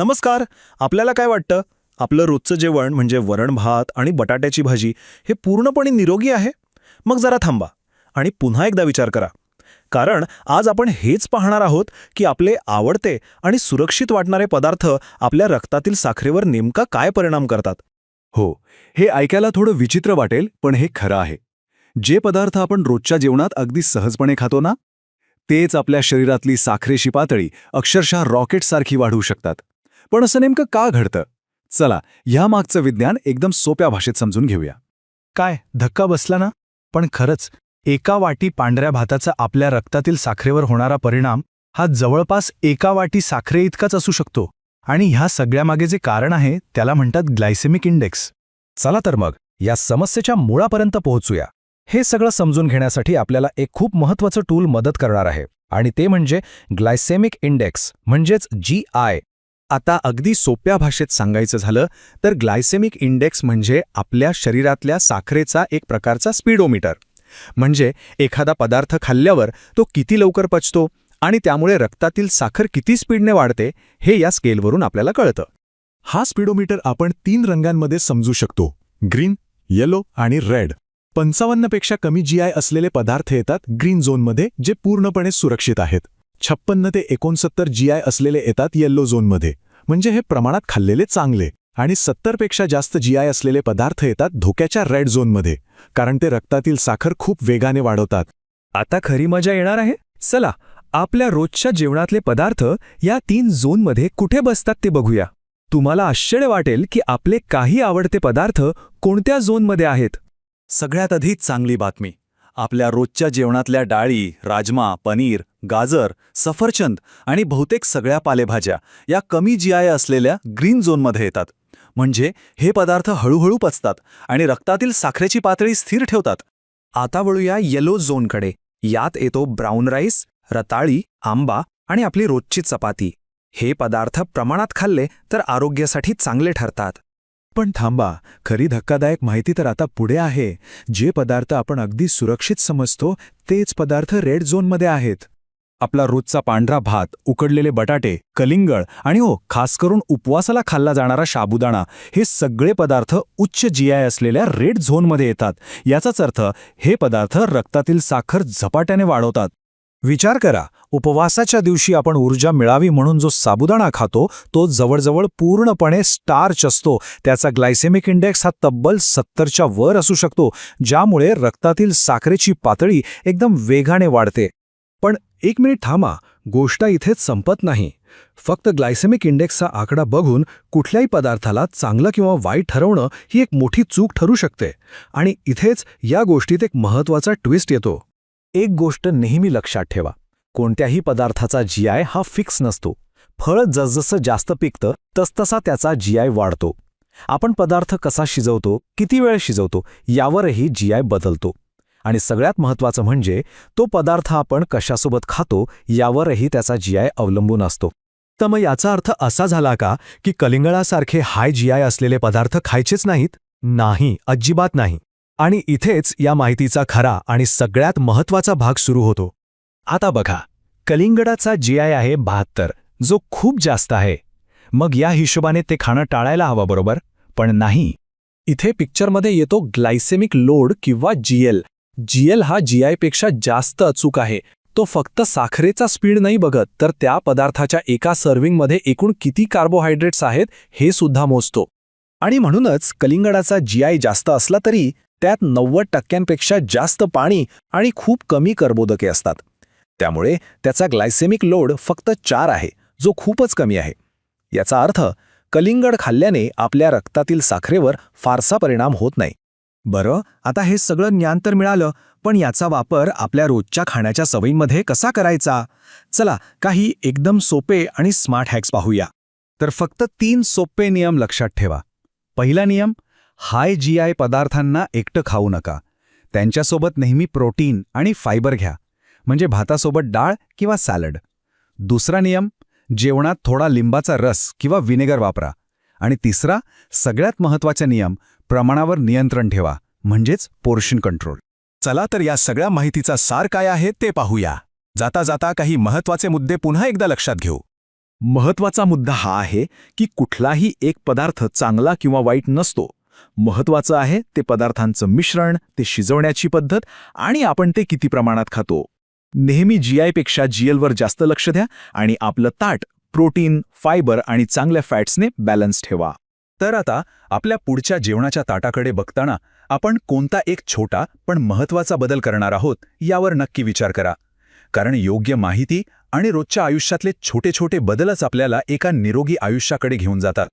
नमस्कार. आपल्याला काय वाटतं? आपलं रोजचं जेवण म्हणजे वरण भात आणि बटाट्याची भाजी हे पूर्णपणे निरोगी आहे? मग जरा थांबा आणि पुन्हा एकदा विचार करा. कारण आज आपण हेच पाहणार आहोत की आपले आवडते आणि सुरक्षित वाटणारे पदार्थ आपल्या रक्तातील साखरेवर नेमका काय परिणाम करतात. हो, हे ऐकायला थोडं विचित्र वाटेल, पण हे खरं आहे. जे पदार्थ आपण रोजच्या जेवणात अगदी सहजपणे खातो ना, तेच आपल्या शरीरातली साखरेची पातळी अक्षरशः रॉकेटसारखी वाढवू शकतात. पण असं नेमकं का घडतं? चला, ह्यामागचं विज्ञान एकदम सोप्या भाषेत समजून घेऊया. काय धक्का बसला ना? पण खरंच एका वाटी पांढऱ्या भाताचा आपल्या रक्तातील साखरेवर होणारा परिणाम हा जवळपास एका वाटी साखरे इतकाच असू शकतो. आणि ह्या सगळ्यामागे जे कारण आहे त्याला म्हणतात ग्लायसेमिक इंडेक्स. चला तर मग या समस्येच्या मुळापर्यंत पोहोचूया. हे सगळं समजून घेण्यासाठी आपल्याला एक खूप महत्त्वाचं टूल मदत करणार आहे आणि ते म्हणजे ग्लायसेमिक इंडेक्स म्हणजेच GI. आता अगदी सोप्या भाषेत सांगायचं झालं तर ग्लायसेमिक इंडेक्स म्हणजे आपल्या शरीरातल्या साखरेचा एक प्रकारचा स्पीडोमीटर. म्हणजे एखादा पदार्थ खाल्ल्यावर तो किती लवकर पचतो आणि त्यामुळे रक्तातील साखर किती स्पीडने वाढते हे या स्केलवरून आपल्याला कळतं. हा स्पीडोमीटर आपण 3 रंगांमध्ये समजू शकतो: ग्रीन, येलो आणि रेड. 55 पेक्षा कमी GI असलेले पदार्थ येतात ग्रीन झोनमध्ये, जे पूर्णपणे सुरक्षित आहेत. 56 ते 69 GI असलेले येतात येलो झोनमध्ये, म्हणजे हे प्रमाणात खाल्लेले चांगले. आणि 70 पेक्षा जास्त GI असलेले पदार्थ येतात धोक्याच्या रेड झोनमध्ये, कारण ते रक्तातील साखर खूप वेगाने वाढवतात. आता खरी मजा येणार आहे. चला आपल्या रोजच्या जेवणातले पदार्थ या 3 झोनमध्ये कुठे बसतात ते बघूया. तुम्हाला आश्चर्य वाटेल की आपले काही आवडते पदार्थ कोणत्या झोनमध्ये आहेत. सगळ्यात आधी चांगली बातमी: आपल्या रोजच्या जेवणातल्या डाळी, राजमा, पनीर, गाजर, सफरचंद आणि बहुतेक सगळ्या पालेभाज्या या कमी GI असलेल्या ग्रीन झोनमध्ये येतात. म्हणजे हे पदार्थ हळूहळू पचतात आणि रक्तातील साखरेची पातळी स्थिर ठेवतात. आता वळूया येलो झोनकडे. यात येतो ब्राऊन राईस, रताळी, आंबा आणि आपली रोजची चपाती. हे पदार्थ प्रमाणात खाल्ले तर आरोग्यासाठी चांगले ठरतात. पण थांबा, खरी धक्कादायक माहिती तर आता पुढे आहे. जे पदार्थ आपण अगदी सुरक्षित समजतो तेच पदार्थ रेड झोनमध्ये आहेत. आपला रोजचा पांढरा भात, उकडलेले बटाटे, कलिंगड आणि खास करून उपवासाला खाल्ला जाणारा साबुदाणा, हे सगळे पदार्थ उच्च GI असलेल्या रेड झोनमध्ये येतात. याचाच अर्थ हे पदार्थ रक्तातील साखर झपाट्याने वाढवतात. विचार करा, उपवासाच्या दिवशी आपण ऊर्जा मिळावी म्हणून जो साबुदाणा खातो तो जवळजवळ पूर्णपणे स्टार्च असतो. त्याचा ग्लायसेमिक इंडेक्स हा तब्बल 70च्या वर असू शकतो, ज्यामुळे रक्तातील साखरेची पातळी एकदम वेगाने वाढते. पण एक मिनिट थांबा, गोष्ट इथेच संपत नाही. फक्त ग्लायसेमिक इंडेक्सचा आकडा बघून कुठल्याही पदार्थाला चांगलं किंवा वाईट ठरवणं ही एक मोठी चूक ठरू शकते. आणि इथेच या गोष्टीत एक महत्त्वाचा ट्विस्ट येतो. एक गोष्ट नेहमी लक्षात ठेवा, कोणत्याही पदार्थाचा GI हा फिक्स नसतो. फळ जसजसं जास्त पिकतं तसतसा त्याचा GI वाढतो. आपण पदार्थ कसा शिजवतो, किती वेळ शिजवतो यावरही GI बदलतो. आणि सगळ्यात महत्त्वाचं म्हणजे तो पदार्थ आपण कशासोबत खातो यावरही त्याचा GI अवलंबून असतो. तर मग याचा अर्थ असा झाला का की कलिंगडासारखे हाय GI असलेले पदार्थ खायचेच नाहीत? नाही, अजिबात नाही. आणि इथेच या माहितीचा खरा आणि सगळ्यात महत्त्वाचा भाग सुरू होतो. आता बघा, कलिंगडाचा GI आहे 72, जो खूप जास्त आहे. मग या हिशोबाने ते खाणं टाळायला हवं, बरोबर? पण नाही. इथे पिक्चरमध्ये येतो ग्लायसेमिक लोड किंवा GL हा GI पेक्षा जास्त अचूक आहे. तो फक्त साखरेचा स्पीड नाही बघत, तर त्या पदार्थाच्या एका सर्व्हिंगमध्ये एकूण किती कार्बोहायड्रेट्स आहेत हे सुद्धा मोजतो. आणि म्हणूनच कलिंगडाचा GI जास्त असला तरी त्यात 90%पेक्षा जास्त पाणी आणि खूप कमी कर्बोदके असतात. त्यामुळे त्याचा ग्लायसेमिक लोड फक्त 4 आहे, जो खूपच कमी आहे. याचा अर्थ कलिंगड खाल्ल्याने आपल्या रक्तातील साखरेवर फारसा परिणाम होत नाही. बरं, आता हे सगळं ज्ञान तर मिळालं, पण याचा वापर आपल्या रोजच्या खाण्याच्या सवयींमध्ये कसा करायचा? चला काही एकदम सोपे आणि स्मार्ट हॅक्स पाहूया. तर फक्त 3 सोपे नियम लक्षात ठेवा. पहिला नियम: हाय GI पदार्थांना एकटं खाऊ नका. त्यांच्यासोबत नेहमी प्रोटीन आणि फायबर घ्या, म्हणजे भातासोबत डाळ किंवा सॅलड. दुसरा नियम: जेवणात थोडा लिंबाचा रस किंवा व्हिनेगर वापरा. आणि तिसरा, सगळ्यात महत्त्वाचा नियम: प्रमाणावर नियंत्रण ठेवा, म्हणजेच पोर्शन कंट्रोल. चला तर या सगळ्या माहितीचा सार काय आहे ते पाहूया. जाता जाता काही महत्त्वाचे मुद्दे पुन्हा एकदा लक्षात घेऊ. महत्वाचा मुद्दा हा आहे की कुठलाही एक पदार्थ चांगला किंवा वाईट नसतो. महत्वाचं आहे ते पदार्थांचं मिश्रण, ते शिजवण्याची पद्धत आणि आपण ते किती प्रमाणात खातो. नेहमी GI पेक्षा GL वर जास्त लक्ष द्या आणि आपलं ताट प्रोटीन, फायबर आणि चांगल्या फॅट्सने बॅलन्स ठेवा. तर आता आपल्या पुढच्या जेवणाच्या ताटाकडे बघताना आपण कोणता एक छोटा पण महत्त्वाचा बदल करणार आहोत यावर नक्की विचार करा. कारण योग्य माहिती आणि रोजच्या आयुष्यातले छोटे छोटे बदलच आपल्याला एका निरोगी आयुष्याकडे घेऊन जातात.